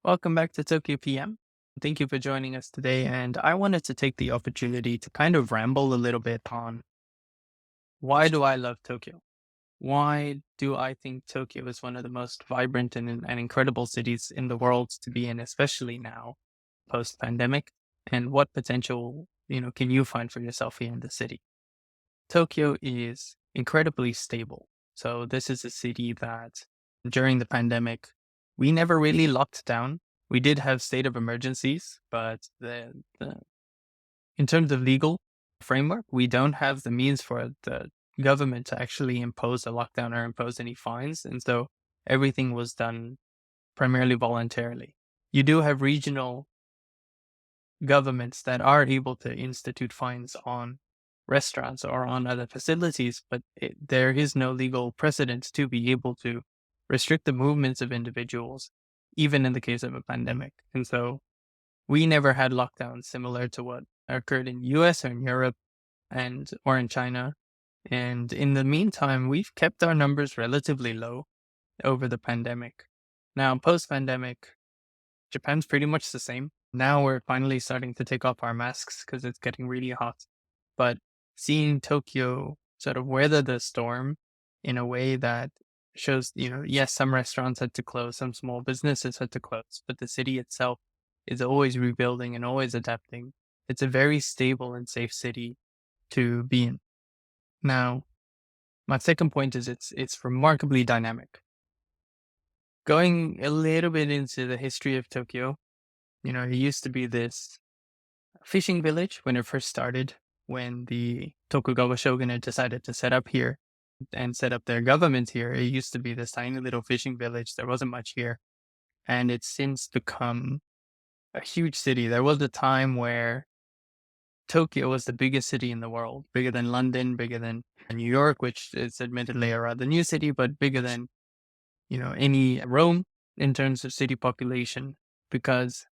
Welcome back to Tokyo PM. Thank you for joining us today. And I wanted to take the opportunity to kind of ramble a little bit on why do I love Tokyo? Why do I think Tokyo is one of the most vibrant and incredible cities in the world to be in, especially now, post pandemic? And what potential, can you find for yourself here in the city? Tokyo is incredibly stable. So this is a city that during the pandemic, we never really locked down. We did have state of emergencies, but in terms of legal framework, we don't have the means for the government to actually impose a lockdown or impose any fines. And so everything was done primarily voluntarily. You do have regional governments that are able to institute fines on restaurants or on other facilities, but there is no legal precedent to be able to restrict the movements of individuals, even in the case of a pandemic. And so we never had lockdowns similar to what occurred in US or in Europe and or in China. And in the meantime, we've kept our numbers relatively low over the pandemic. Now, post pandemic, Japan's pretty much the same. Now we're finally starting to take off our masks because it's getting really hot. But seeing Tokyo sort of weather the storm in a way that shows, yes, some restaurants had to close, some small businesses had to close, but the city itself is always rebuilding and always adapting. It's a very stable and safe city to be in. Now, my second point is it's remarkably dynamic. Going a little bit into the history of Tokyo, it used to be this fishing village when it first started, when the Tokugawa shogunate decided to set up here and set up their government here. It used to be this tiny little fishing village. There wasn't much here. And it's since become a huge city. There was a time where Tokyo was the biggest city in the world, bigger than London, bigger than New York, which is admittedly a rather new city, but bigger than, any Rome in terms of city population, because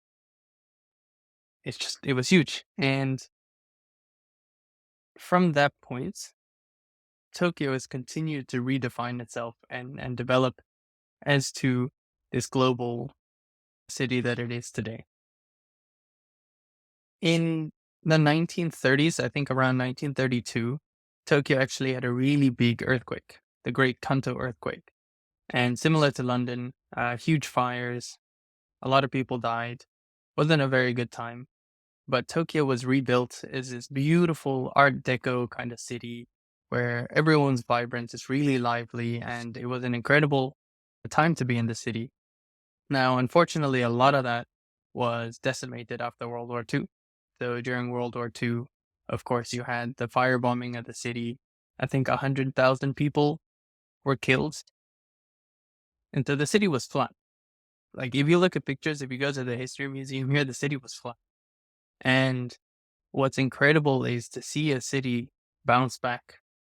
it was huge. And from that point, Tokyo has continued to redefine itself and develop as to this global city that it is today. In the 1930s, I think around 1932, Tokyo actually had a really big earthquake, the Great Kanto earthquake. And similar to London, huge fires, a lot of people died. Wasn't a very good time. But Tokyo was rebuilt as this beautiful Art Deco kind of city where everyone's vibrant, it's really lively, and it was an incredible time to be in the city. Now, unfortunately, a lot of that was decimated after World War II. So during World War II, of course, you had the firebombing of the city. I think 100,000 people were killed. And so the city was flat. Like, if you look at pictures, if you go to the History Museum here, the city was flat. And what's incredible is to see a city bounce back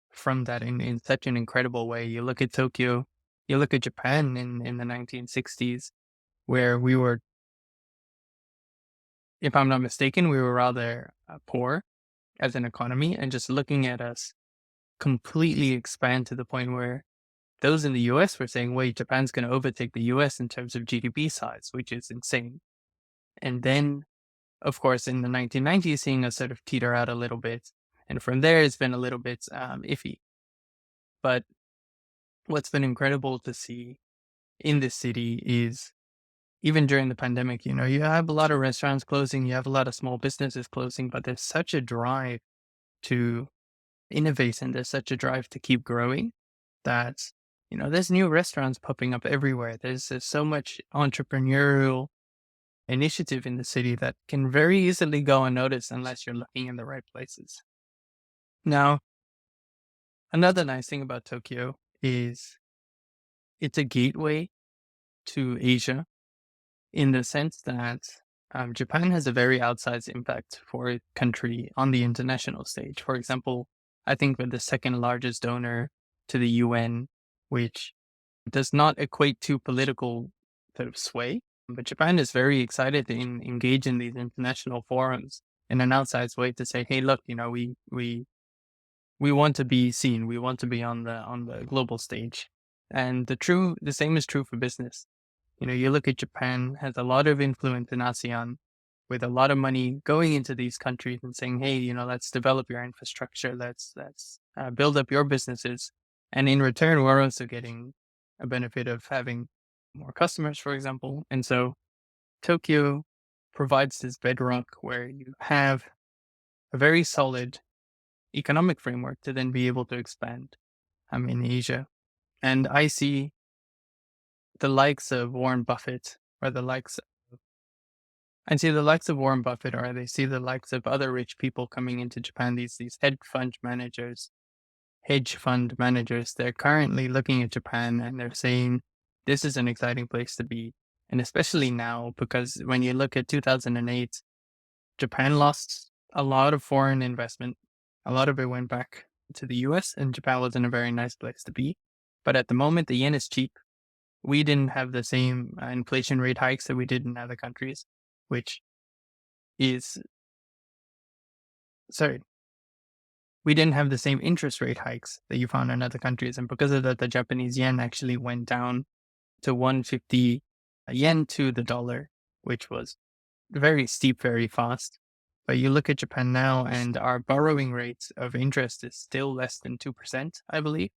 from that in such an incredible way. You look at Tokyo, you look at Japan in the 1960s, where we were, if I'm not mistaken, we were rather poor as an economy, and just looking at us completely expand to the point where those in the US were saying, wait, Japan's going to overtake the US in terms of GDP size, which is insane. And then, of course, in the 1990s, seeing us sort of teeter out a little bit. And from there, it's been a little bit iffy. But what's been incredible to see in this city is even during the pandemic, you have a lot of restaurants closing, you have a lot of small businesses closing, but there's such a drive to innovate and there's such a drive to keep growing that, there's new restaurants popping up everywhere. There's so much entrepreneurial initiative in the city that can very easily go unnoticed unless you're looking in the right places. Now, another nice thing about Tokyo is it's a gateway to Asia in the sense that Japan has a very outsized impact for a country on the international stage. For example, I think we're the second largest donor to the UN, which does not equate to political sort of sway. But Japan is very excited to engage in these international forums in an outsized way to say, hey, look, we want to be seen, we want to be on the global stage. And the same is true for business. You look at Japan has a lot of influence in ASEAN with a lot of money going into these countries and saying, hey, let's develop your infrastructure. Let's build up your businesses. And in return, we're also getting a benefit of having more customers, for example. And so Tokyo provides this bedrock where you have a very solid economic framework to then be able to expand in Asia. And I see the likes of Warren Buffett or the likes I see the likes of Warren Buffett or they see the likes of other rich people coming into Japan, these hedge fund managers, they're currently looking at Japan and they're saying this is an exciting place to be. And especially now, because when you look at 2008, Japan lost a lot of foreign investment. A lot of it went back to the US, and Japan wasn't a very nice place to be. But at the moment, the yen is cheap. We didn't have the same inflation rate hikes that we did in other countries, which is, sorry, we didn't have the same interest rate hikes that you found in other countries. And because of that, the Japanese yen actually went down to 150 yen to the dollar, which was very steep, very fast. But you look at Japan now, and our borrowing rate of interest is still less than 2%, I believe,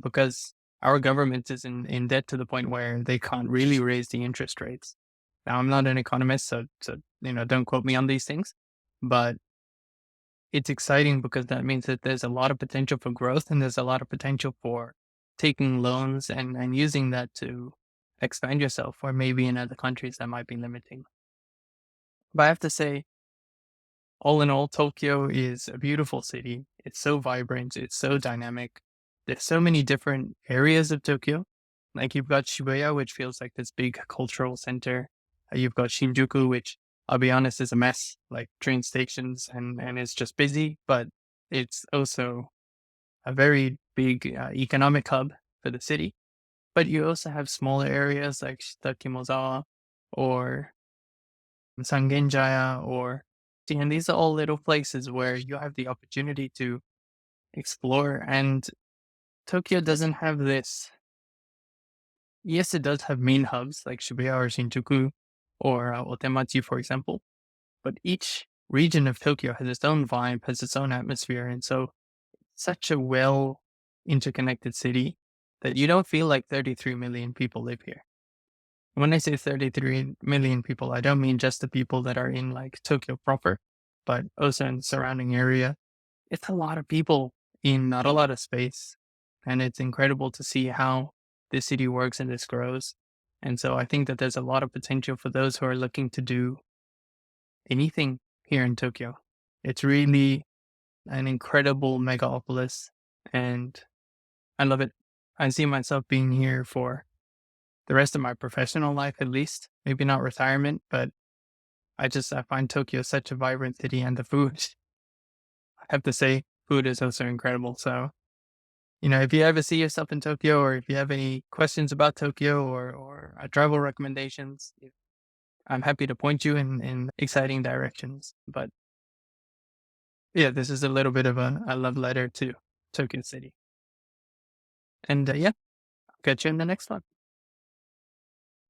because our government is in debt to the point where they can't really raise the interest rates. Now, I'm not an economist, so don't quote me on these things, but it's exciting because that means that there's a lot of potential for growth and there's a lot of potential for taking loans and using that to expand yourself, or maybe in other countries that might be limiting. But I have to say, all in all, Tokyo is a beautiful city. It's so vibrant. It's so dynamic. There's so many different areas of Tokyo. Like you've got Shibuya, which feels like this big cultural center. You've got Shinjuku, which I'll be honest is a mess, like train stations, and it's just busy. But it's also a very big economic hub for the city. But you also have smaller areas like Shitakimozawa or Sangenjaya and these are all little places where you have the opportunity to explore. And Tokyo doesn't have this. Yes, it does have main hubs like Shibuya or Shinjuku or Otemachi, for example. But each region of Tokyo has its own vibe, has its own atmosphere. And so such a well interconnected city that you don't feel like 33 million people live here. When I say 33 million people, I don't mean just the people that are in like Tokyo proper, but also in the surrounding area. It's a lot of people in not a lot of space. And it's incredible to see how this city works and this grows. And so I think that there's a lot of potential for those who are looking to do anything here in Tokyo. It's really an incredible megapolis and I love it. I see myself being here for the rest of my professional life, at least. Maybe not retirement, but I find Tokyo such a vibrant city, and the food, I have to say, food is also incredible. So, if you ever see yourself in Tokyo, or if you have any questions about Tokyo or travel recommendations, I'm happy to point you in exciting directions. But yeah, this is a little bit of a love letter to Tokyo City. And yeah, I'll catch you in the next one.